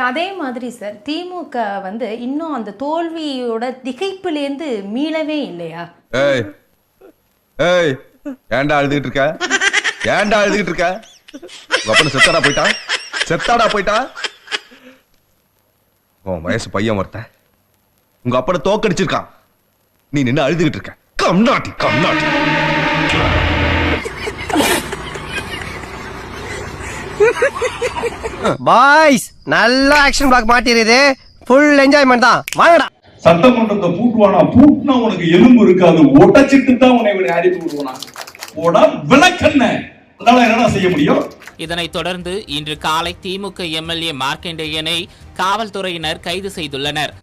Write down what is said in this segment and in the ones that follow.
அதே மாதிரி சார் திமுக வந்து இன்னும் அந்த தோல்வியோட திகைப்பிலேருந்து மீளவே இல்லையா? ஏய் ஏய் ஏன்டா அழுதுகிட்டு இருக்க? ஏன்டா அழுதுகிட்டு இருக்க? உங்க அப்பா செத்தாடா போயிட்டா உன் வயசு பையன் ஒருத்தன் உங்க அப்பனை தோக்கடிச்சிருக்கான். நீ நின்று அழுதுகிட்டு இருக்க. கம்நாட்டி பாய்ஸ் நல்ல ஆக்ஷன் பிளாக் மாட்டிருது. ஃபுல் என்ஜாய்மெண்ட் தான். வாங்கடா. சட்டமன்றத்தை பூட்டுவானா? பூட்டினா உனக்கு எலும்பு இருக்காது, உடைச்சிட்டு தான் உன்னை அடித்து விடுவானா? போடா விளக்கண்ண. அதனால என்னடா செய்ய முடியும்? இதனைத் தொடர்ந்து இன்று காலை திமுக எம்எல்ஏ மார்க்கண்டேயனை காவல்துறையினர் கைது செய்துள்ளனர்.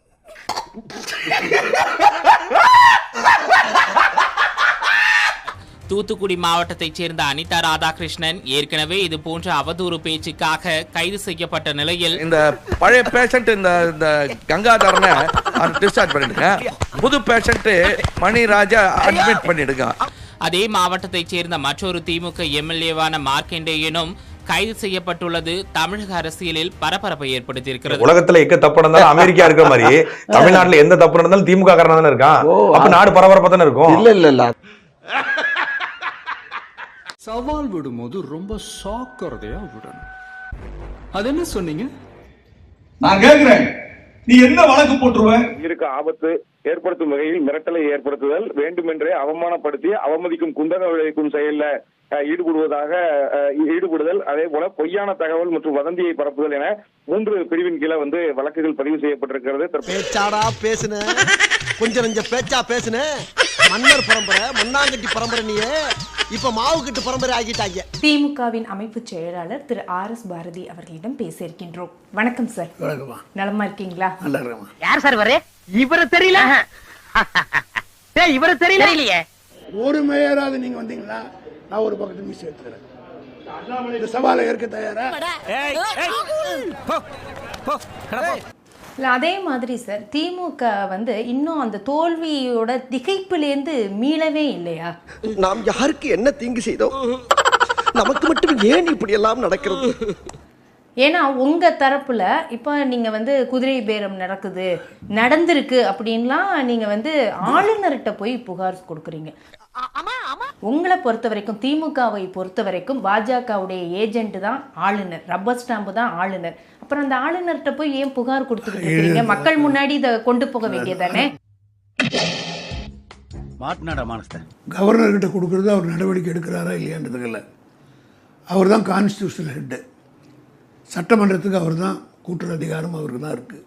தூத்துக்குடி மாவட்டத்தைச் சேர்ந்த அனிதா ராதாகிருஷ்ணன் ஏற்கனவே இது போன்ற அவதூறு பேச்சுக்காக கைது செய்யப்பட்ட நிலையில் இந்த பழைய பேஷண்ட் இந்த கங்காதரனை டிஸ்சார்ஜ் பண்ணிடுங்க, புது பேஷண்ட் மணிராஜா அட்மிட் பண்ணிடுங்க. அதே மாவட்டத்தைச் சேர்ந்த மற்றொரு திமுக எம்எல்ஏவான மார்க்கண்டேயனும் கைது செய்யப்பட்டுள்ளது தமிழக அரசியலில் பரபரப்பை ஏற்படுத்தியிருக்கிறது. உலகத்துல எக்க தப்பு நடந்தாலும் அமெரிக்கா இருக்கிற மாதிரி தமிழ்நாட்டுல எந்த தப்பு நடந்தாலும் திமுக காரனா தானே இருக்கான். அப்ப நாடு பரபரப்பா தானே இருக்கும். இல்ல சவால் விடும்போது ரொம்ப சாக்கிரதையா விடணும். அது என்ன சொன்னீங்க? நான் கேக்குறேன், நீ என்ன வழக்கு போட்டுருவ? இருக்க ஆபத்து ஏற்படுத்தும் வகையில் மிரட்டலை ஏற்படுத்துதல், வேண்டுமென்றே அவமானப்படுத்தி அவமதிக்கும் குந்தக விளைவிக்கும் செயல்ல ஈடுபடுதல், அதே போல பொய்யான தகவல் மற்றும் வதந்தியை பரப்புதல் என 3 பிரிவின் கீழே வழக்குகள் பதிவு செய்யப்பட்டிருக்கிறது. பேச்சாடா பேசுன, கொஞ்சம் நெஞ்ச பேச்சா பேசுன. மன்னர் பரம்பரை, மண்ணாங்கட்டி பரம்பரை, நீயே இப்ப மாவுக்கட்டு பரம்பரை ஆகிட்டாங்க. திமுகவின் அமைப்பு செயலாளர் திரு RS பாரதி அவர்களிடம் பேசியிருக்கின்றோம். வணக்கம் சார். நலமா இருக்கீங்களா? யார் சார் வரே? இவர தெரியல. இவர தெரியலையே. ஒரு மேயராவது நீங்க வந்தீங்களா? நான் ஒரு பக்கத்து மீசி எடுத்துக்கிறேன். இந்த சவாலை ஏற்க தயாரா? அதே மாதிரி சார் திமுக வந்து இன்னும் அந்த தோல்வியோட திகைப்பிலேருந்து மீளவே இல்லையா? நாம் யாருக்கு என்ன தீங்கு செய்தோம்? நமக்கு மட்டும் ஏன் இப்படி எல்லாம் நடக்கிறது? ஏன்னா உங்க தரப்புல இப்ப நீங்க குதிரை பேரம் நடந்திருக்கு அப்படின்லாம் நீங்க ஆளுநர்கிட்ட போய் புகார் கொடுக்குறீங்க. உங்களை பொறுத்த வரைக்கும், திமுகவை பொறுத்த வரைக்கும் பாஜகவுடைய ஏஜென்ட் தான் ஆளுநர், ரப்பர் ஸ்டாம்பு தான் ஆளுநர். அப்புறம் அந்த ஆளுநர்கிட்ட போய் ஏன் புகார் கொடுத்துக்கிட்டு இருக்கீங்க? மக்கள் முன்னாடி இதை கொண்டு போக வேண்டியதானே? கவர்னர் கிட்ட கொடுக்கறது அவர் நடவடிக்கை எடுக்கிறாரா இல்லையான்றதுக்கு இல்லை. அவர் தான் கான்ஸ்டியூஷனல் ஹெட். சட்டமன்றத்துக்கு அவர் தான் கூட்டுற அதிகாரம் அவருக்கு தான் இருக்கு.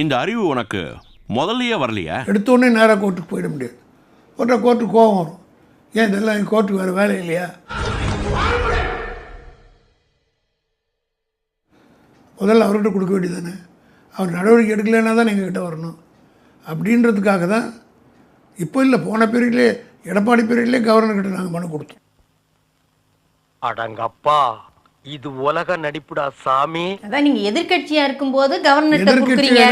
இந்த அறிவு உனக்கு முதல்லயே வரலையா? எடுத்தோடனே நேராக கோர்ட்டுக்கு போயிட முடியாது. கோர்ட்டுக்கு கோபம் வரும். ஏன் இதெல்லாம் கோர்ட்டுக்கு வேறு வேலை இல்லையா? முதல்ல அவர்கிட்ட கொடுக்க வேண்டியது தானே. அவர் நடவடிக்கை எடுக்கலைன்னா தான் எங்ககிட்ட வரணும். அப்படின்றதுக்காக தான் இப்போ இல்லை, போன பீரியட்லேயே எடப்பாடி பீரியட்லேயே கவர்னர்கிட்ட நாங்கள் மனு கொடுத்தோம். அடங்கப்பா, இது உலக நடிப்புடா சாமி. அதான் நீங்க எதிர்க்கட்சியா இருக்கும்போது கவர்னர்ட்ட கொடுக்குறீங்க,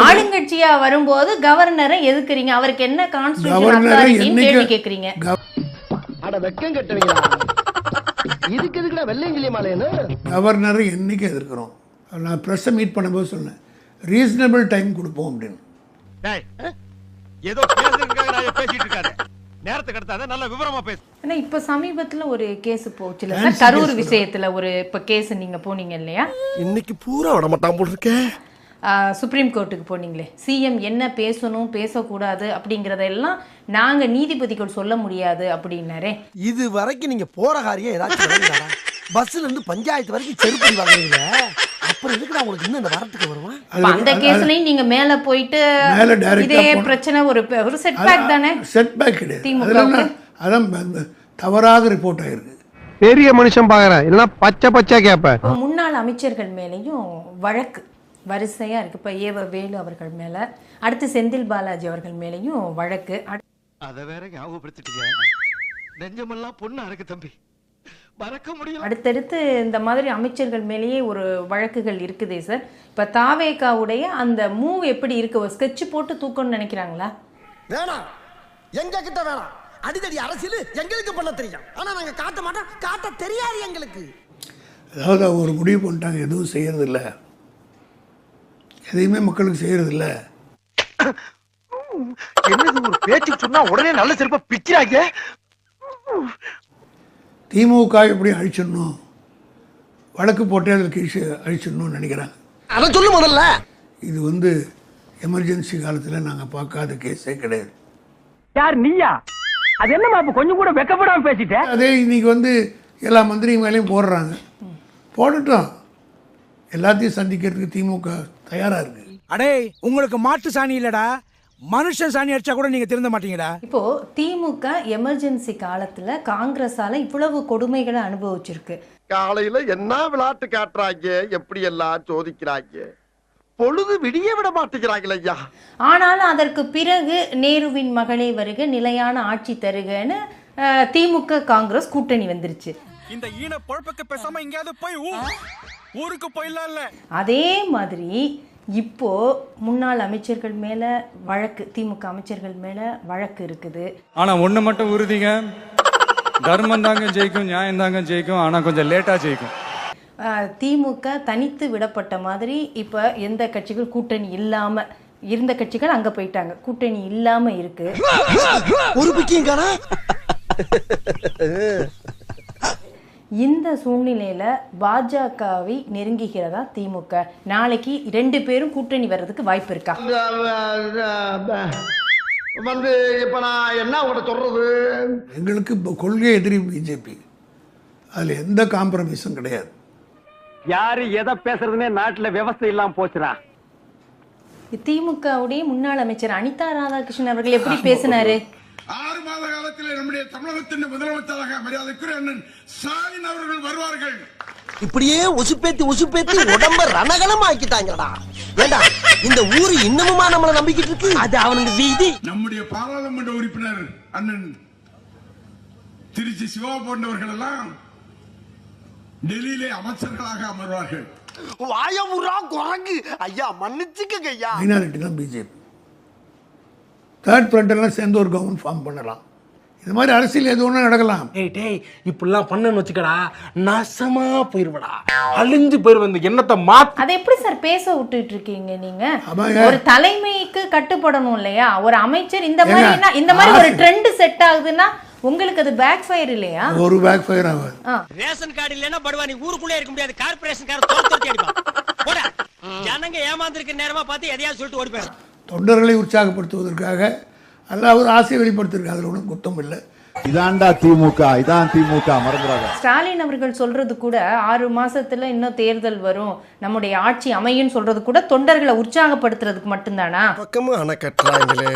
ஆளுங்கட்சியா வரும்போது கவர்னரை எதிர்க்கிறீங்க. அவருக்கு என்ன கான்ஸ்டிடியூஷன் அத்தாரிட்டின்னு கேள்வி கேக்குறீங்க. அட வெக்கம் கட்டுவீங்களா? இதுக்கு எதுக்குடா வெள்ளையங்கிலி மாலைன்னு? கவர்னரை என்னைக்கு எதிர்க்கிறோம்? நான் ப்ரெஸ்ஸை மீட் பண்ணும்போது சொன்னேன், ரீசனபிள் டைம் கொடுப்போம் அப்படின்னு. ஏதோ பேசிட்டு இருக்காரு, நேரத்தை கடத்தாத, நல்ல விவரமா பேசு. ஆனா இப்ப சமீபத்துல ஒரு கேஸ் போச்சுல சார், கரூர் விஷயத்துல ஒரு கேஸ் நீங்க போனீங்க இல்லையா? இன்னைக்கு பூரா விட மாட்டான் போல இருக்கேன். சுப்ரீம் கோர்ட்டுக்கு போனீங்களே, சிஎம் என்ன பேசணும் பேசக்கூடாது அப்படிங்கறதெல்லாம் நாங்க நீதிபதிகள் சொல்ல முடியாது அப்படின்னாரே. இது வரைக்கும் நீங்க போற காரியம் ஏதாச்சும் பஸ்ல இருந்து பஞ்சாயத்து வரைக்கும் செருப்படி வாங்குறீங்க. அப்புறம் எதுக்குடா உங்களுக்கு இன்னும் இந்த வரத்துக்கு வருமா? அந்த கேஸ்லயும் நீங்க மேல போயிட்டு இதே பிரச்சனை ஒரு செட்பேக் தானே? செட்பேக் கிடையாது, அதான் தவறாக ரிப்போர்ட் ஆயிருக்கு. பெரிய மனுஷன் பாக்குறேன், இல்ல பச்சை கேப்ப. முன்னாள் அமைச்சர்கள் மேலேயும் வழக்கு வரிசையா இருக்கு. இப்ப ஏவ வேலு அவர்கள் மேல, அடுத்து செந்தில் பாலாஜி அவர்கள் மேலேயும் வழக்கு. அத வேற ஞாபகப்படுத்திட்டீங்க. நெஞ்சமெல்லாம் பொண்ணா இருக்கு தம்பி, மறக்க முடியல. அடுத்தடுத்து இந்த மாதிரி அமைச்சர்கள் மேலேயே ஒரு வழக்குகள் இருக்குதே சார். இப்ப தாவேகாவுடைய அந்த மூவ் எப்படி இருக்கு? ஒரு ஸ்கெட்ச் போட்டு தூக்கணும்னு நினைக்கிறாங்களா? வேணாம், எங்க கிட்ட வேணாம். அடிதடி அரசியல் எங்களுக்கு பண்ண தெரியும், ஆனா நாங்க காட்ட மாட்டோம், காட்ட தெரியாது எங்களுக்கு. அதாவது அவங்க ஒரு முடிவு பண்ணிட்டாங்க, எதுவும் செய்யறதில்ல, எதையுமே மக்களுக்கு செய்யறதில்ல. என்னது ஒரு பேச்சு சொன்னா உடனே நல்ல சிறப்பா பிக்கிறாங்க. திமுக எப்படி அழிச்சிடணும், வழக்கு போட்டே அதில் கீழ்ச்சி அழிச்சிடணும்னு நினைக்கிறாங்க. அதை சொல்லு முதல்ல. இது வந்து எமர்ஜென்சி காலத்தில் நாங்கள் பார்க்காத கேஸே கிடையாது. யார் நீயா? அது என்னமா கொஞ்சம் கூட வெக்கப்படாம பேசிட்டேன். அதே இன்னைக்கு வந்து எல்லா மந்திரி மேலேயும் போடுறாங்க, போடட்டும், எல்லாத்தையும் சந்திக்கிறதுக்கு திமுக தயாராக இருக்கு. அடே உங்களுக்கு மாட்டு சாணி இல்லடா, மனுஷன் சாணி அடிச்சா கூட நீங்க திருந்த மாட்டீங்கடா. இப்போ திமுக எமர்ஜென்சி காலத்துல காங்கிரஸால இவ்வளவு கொடுமைகளை அனுபவிச்சிருக்கு. காலையில என்ன விளையாட்டு காட்டுறாங்க, எப்படி எல்லாம் சோதிக்கிறாங்க, பொழுது விடிய விட மாட்டேங்கிறாங்களே ஐயா. ஆனாலும் அதற்கு பிறகு நேருவின் மகளே வருக, நிலையான ஆட்சி தருகன்னு திமுக காங்கிரஸ் கூட்டணி வந்துருச்சு. இந்த ஈன பொழப்புக்கு பேசாம எங்கயாவது போய் ஊருக்கு போயிடலாம்ல. அதே மாதிரி இப்போ முன்னாள் அமைச்சர்கள் மேல வழக்கு, திமுக அமைச்சர்கள் மேல வழக்கு இருக்குது. ஆனா ஒண்ணு மட்டும் உறுதிங்க, தர்மம் தாங்க ஜெயிக்கும், நியாயம் தாங்க ஜெயிக்கும், ஆனா கொஞ்சம் லேட்டா ஜெயிக்கும். திமுக தனித்து விடப்பட்ட மாதிரி இப்ப எந்த கட்சிகள் கூட்டணி இல்லாம இருந்த கட்சிகள் அங்க போயிட்டாங்க, கூட்டணி இல்லாம இருக்கு. ஒரு பிக்கிங்கானா? இந்த சூழ்நிலையில பாஜகவை நெருங்குகிறதா திமுக? நாளைக்கு 2 பேரும் கூட்டணி வர்றதுக்கு வாய்ப்பு இருக்கா? வந்து இப்ப நான் என்ன உங்களை சொல்றது, எங்களுக்கு இப்போ கொள்கை எதிரி பிஜேபி, அதில் எந்த காம்ப்ரமைஸும் கிடையாது. யாரு எதை பேசுறதுன்னே நாட்டுல விவசாயம் இல்லாம போச்சுடா. திமுகவுடைய முன்னாள் அமைச்சர் அனிதா ராதாகிருஷ்ணன் அவர்கள் எப்படி பேசினாரு? 6 மாத காலத்தில் நம்முடைய தமிழகத்தின் முதலமைச்சராக மரியாதைக்குரிய அண்ணன் ஸ்டாலின் அவர்கள் வருவார்கள். இப்படியே உசுப்பேத்தி உடம்ப ரணகலம் ஆக்கிட்டாங்கடா. ஏண்டா இந்த ஊரு இன்னமுமா நம்மள நம்பிக்கிட்டு இருக்கு? அது அவனுக்கு வீதி. நம்முடைய பாராளுமன்ற உறுப்பினர் அண்ணன் திருச்சி சிவா போன்றவர்கள் எல்லாம் டெல்லியிலே அமைச்சர்களாக அமர்வார்கள். வாயமுறா குரங்கு ஐயா, மன்னிச்சுக்கங்க ஐயா. மைனாரிட்டி தான் பிஜேபி, தேர்ட் ஃப்ரண்ட் எல்லாம் சேர்ந்து ஒரு கவர்மெண்ட் ஃபார்ம் பண்ணலாம். இது மாதிரி அரசியல் எது ஒன்றும் நடக்கலாம். டேய் இப்படிலாம் பண்ணன்னு வச்சுக்கடா, நாசமா போயிருவடா, அழிஞ்சு போயிருவ. எண்ணத்தை மாத்த அதை எப்படி சார் பேச விட்டுட்டு இருக்கீங்க நீங்க? ஒரு தலைமைக்கு கட்டுப்படணும் இல்லையா? ஒரு அமைச்சர் இந்த மாதிரி ஒரு ட்ரெண்ட் செட் ஆகுதுன்னா உங்களுக்கு அது பேக் ஃபயர் இல்லையா? ஒரு பேக் ஃபயர் ஆகாது. ரேஷன் கார்டு இல்லனா படுவா, நீ ஊருக்குள்ளே இருக்க முடியாது, கார்ப்பரேஷன் கார தோத்து அடிப்பா. போடா, ஜனங்க ஏமாந்திருக்க நேரமா பார்த்து எதையாவது சொல்லிட்டு ஓடி போயிரு. தொண்டர்களை உற்சாகப்படுத்துவதற்காக அல்ல, ஒரு ஆசையை வெளிப்படுத்திருக்காங்க, அதில் ஒன்றும் குத்தம் இல்லை. இதான்டா திமுக, இதான் திமுக, மறந்துடாத. ஸ்டாலின் அவர்கள் சொல்றது கூட 6 மாசத்துல இன்னும் தேர்தல் வரும், நம்முடைய ஆட்சி அமையும் சொல்றது கூட தொண்டர்களை உற்சாகப்படுத்துறதுக்கு மட்டும்தானா? பக்கமும் அணை கட்டுறாங்களே.